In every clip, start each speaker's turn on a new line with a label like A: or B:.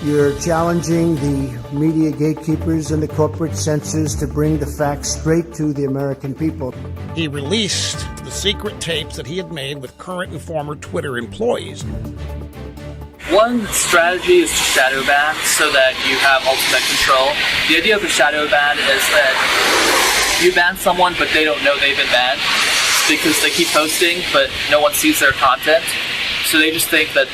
A: You're challenging the media gatekeepers and the corporate censors to bring the facts straight to the American people.
B: He released the secret tapes that he had made with current and former Twitter employees.
C: One strategy is to shadow ban so that you have ultimate control. The idea of the shadow ban is that you ban someone but they don't know they've been banned because they keep posting but no one sees their content. So they just think that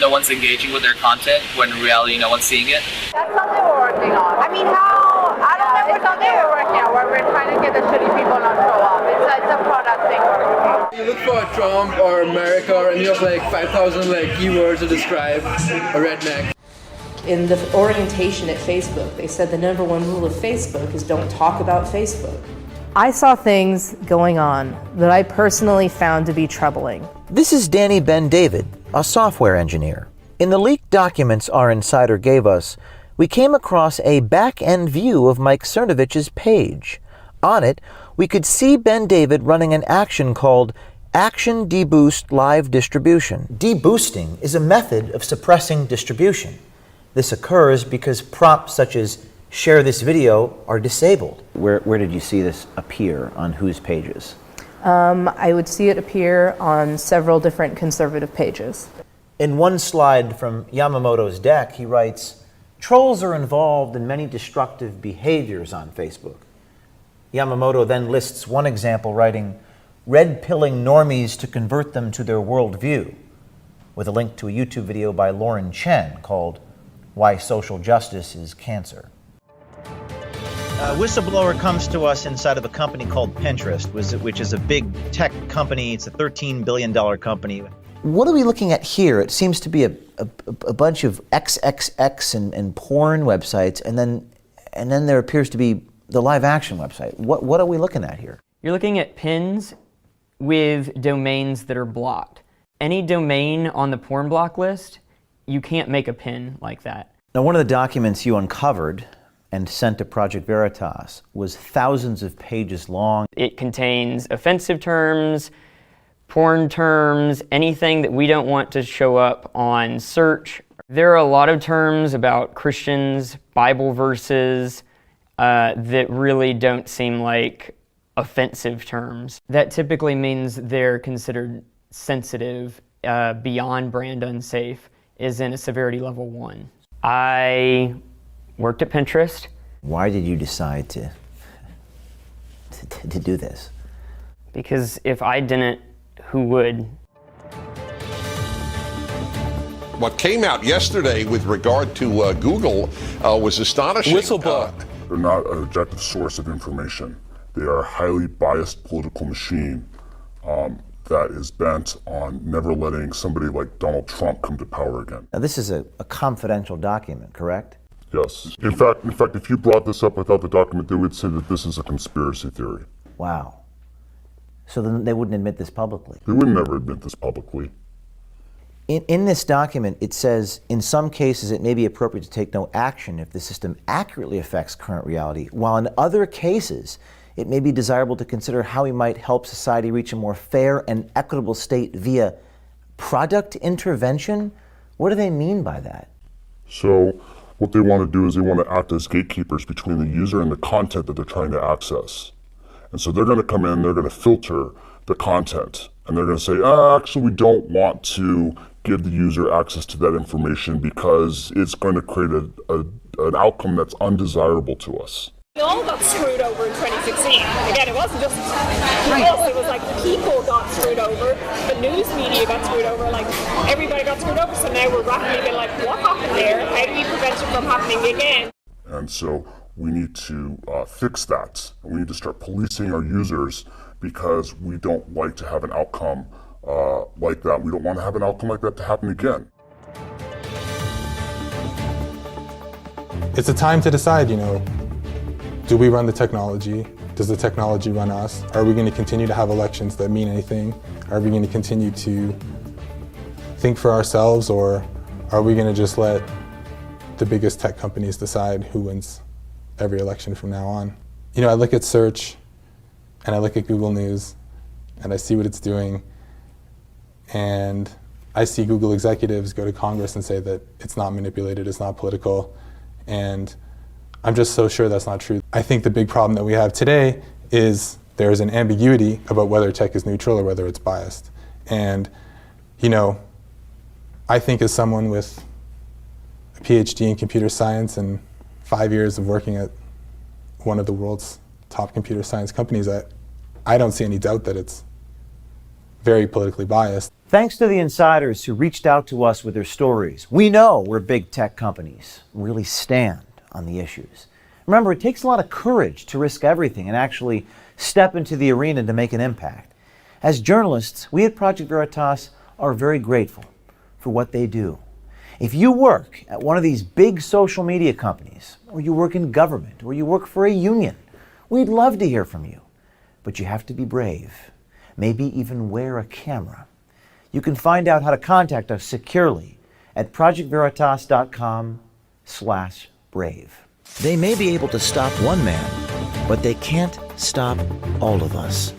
C: no one's engaging with their content when in reality no one's seeing it.
D: That's something we're working on. I mean, I don't know, it's something we're working on where we're trying to get the shitty people not show up. It's a product thing we're working on.
E: You look for Trump or America and you have like 5,000 keywords to describe a redneck.
F: In the orientation at Facebook, they said the number one rule of Facebook is don't talk about Facebook. I saw things going on that I personally found to be troubling.
G: This is Danny Ben David, a software engineer. In the leaked documents our insider gave us, we came across a back-end view of Mike Cernovich's page. On it, we could see Ben David running an action called Action Deboost Live Distribution. Deboosting is a method of suppressing distribution. This occurs because prompts such as share this video are disabled. Where did you see this appear on whose pages?
F: I would see it appear on several different conservative pages.
G: In one slide from Yamamoto's deck, he writes, "Trolls are involved in many destructive behaviors on Facebook." Yamamoto then lists one example, writing, "Red-pilling normies to convert them to their worldview," with a link to a YouTube video by Lauren Chen called Why Social Justice is Cancer. A whistleblower comes to us inside of a company called Pinterest, which is a big tech company. It's a $13 billion company. What are we looking at here? It seems to be a bunch of XXX and porn websites, and then there appears to be the live action website. What are we looking at here?
H: You're looking at pins with domains that are blocked. Any domain on the porn block list, you can't make a pin like that.
G: Now, one of the documents you uncovered and sent to Project Veritas was thousands of pages long.
H: It contains offensive terms, porn terms, anything that we don't want to show up on search. There are a lot of terms about Christians, Bible verses, that really don't seem like offensive terms. That typically means they're considered sensitive, beyond brand unsafe, is in a severity level 1. I worked at Pinterest.
G: Why did you decide to do this?
H: Because if I didn't, who would?
I: What came out yesterday with regard to Google was astonishing.
J: Whistleblower. They're not an objective source of information. They are a highly biased political machine that is bent on never letting somebody like Donald Trump come to power again.
G: Now, this is a confidential document, correct?
J: Yes. In fact, if you brought this up without the document, they would say that this is a conspiracy theory.
G: Wow. So then they wouldn't admit this publicly?
J: They would never admit this publicly.
G: In this document, it says, in some cases, it may be appropriate to take no action if the system accurately affects current reality, while in other cases, it may be desirable to consider how we might help society reach a more fair and equitable state via product intervention. What do they mean by that?
J: So what they want to do is they want to act as gatekeepers between the user and the content that they're trying to access. And so they're going to come in, they're going to filter the content, and they're going to say, actually, we don't want to give the user access to that information because it's going to create an outcome that's undesirable to us.
K: We all got screwed over in 2016. Again, it wasn't just us, it was like people got screwed over, the news media got screwed over, like everybody got screwed over, so now we're rapidly being like, what happened there? How do we prevent it from happening again?
J: And so we need to fix that. And we need to start policing our users because we don't like to have an outcome like that. We don't want to have an outcome like that to happen again.
L: It's a time to decide, do we run the technology? Does the technology run us? Are we going to continue to have elections that mean anything? Are we going to continue to think for ourselves, or are we going to just let the biggest tech companies decide who wins every election from now on? I look at search and I look at Google News and I see what it's doing, and I see Google executives go to Congress and say that it's not manipulated, it's not political, and I'm just so sure that's not true. I think the big problem that we have today is there's an ambiguity about whether tech is neutral or whether it's biased. And, you know, I think as someone with a PhD in computer science and 5 years of working at one of the world's top computer science companies, I don't see any doubt that it's very politically biased.
G: Thanks to the insiders who reached out to us with their stories, we know where big tech companies really stand on the issues. Remember, it takes a lot of courage to risk everything and actually step into the arena to make an impact. As journalists, we at Project Veritas are very grateful for what they do. If you work at one of these big social media companies, or you work in government, or you work for a union, we'd love to hear from you. But you have to be brave. Maybe even wear a camera. You can find out how to contact us securely at projectveritas.com/brave. They may be able to stop one man, but they can't stop all of us.